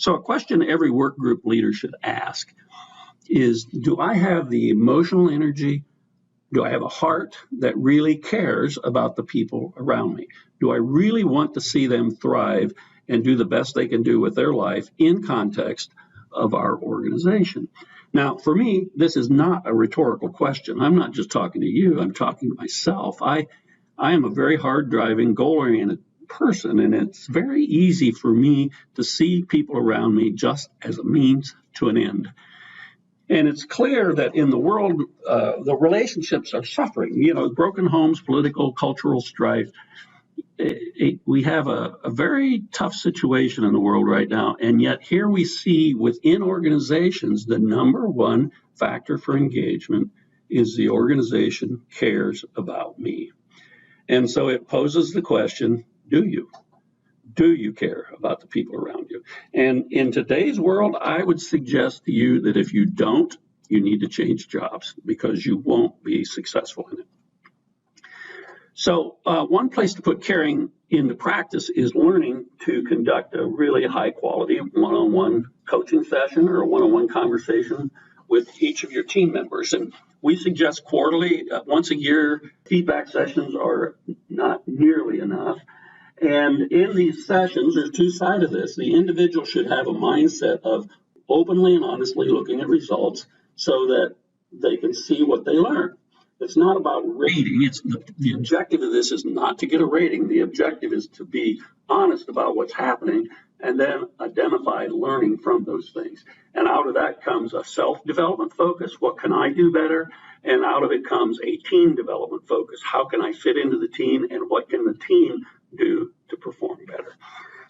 So a question every work group leader should ask is, do I have the emotional energy? Do I have a heart that really cares about the people around me? Do I really want to see them thrive and do the best they can do with their life in context of our organization? Now, for me, this is not a rhetorical question. I'm not just talking to you, I'm talking to myself. I am a very hard-driving, goal-oriented person, and it's very easy for me to see people around me just as a means to an end. And it's clear that in the world, the relationships are suffering. You know, broken homes, political, cultural strife. We have a very tough situation in the world right now. And yet here we see within organizations, the number one factor for engagement is the organization cares about me. And so it poses the question, do you? Do you care about the people around you? And in today's world, I would suggest to you that if you don't, you need to change jobs because you won't be successful in it. So one place to put caring into practice is learning to conduct a really high quality one-on-one coaching session or a one-on-one conversation with each of your team members. And we suggest quarterly, once a year, feedback sessions are not nearly enough. And in these sessions, there's two sides of this. The individual should have a mindset of openly and honestly looking at results so that they can see what they learn. It's not about rating. The objective of this is not to get a rating. The objective is to be honest about what's happening and then identify learning from those things. And out of that comes a self-development focus. What can I do better? And out of it comes a team development focus. How can I fit into the team and what can the team do to perform better?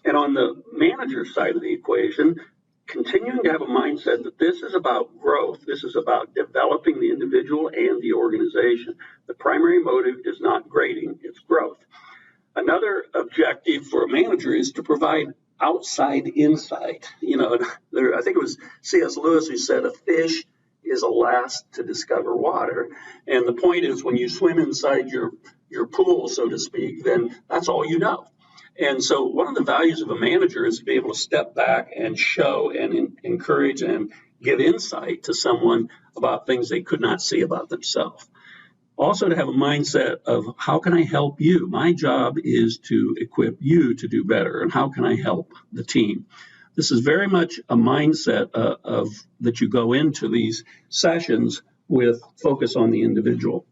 And on the manager side of the equation, continuing to have a mindset that this is about growth. This is about developing the individual and the organization. The primary motive is not grading, it's growth. Another objective for a manager is to provide outside insight. You know, I think it was C.S. Lewis who said a fish is a last to discover water. And the point is when you swim inside your pool, so to speak, then that's all you know. And so one of the values of a manager is to be able to step back and show and encourage and give insight to someone about things they could not see about themselves. Also to have a mindset of how can I help you? My job is to equip you to do better. And how can I help the team? This is very much a mindset of that you go into these sessions with focus on the individual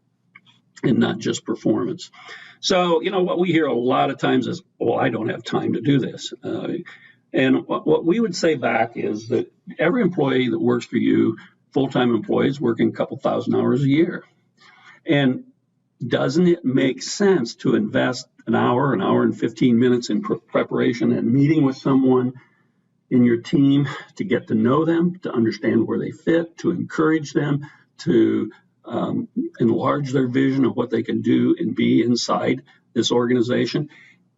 and not just performance. So, you know, what we hear a lot of times is, well, I don't have time to do this. And what we would say back is that every employee that works for you, full-time employees, working a couple thousand hours a year. And doesn't it make sense to invest an hour and 15 minutes in preparation and meeting with someone in your team to get to know them, to understand where they fit, to encourage them, to enlarge their vision of what they can do and be inside this organization?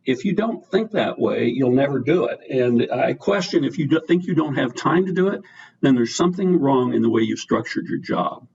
If you don't think that way, you'll never do it. And I question if you think you don't have time to do it, then there's something wrong in the way you've structured your job.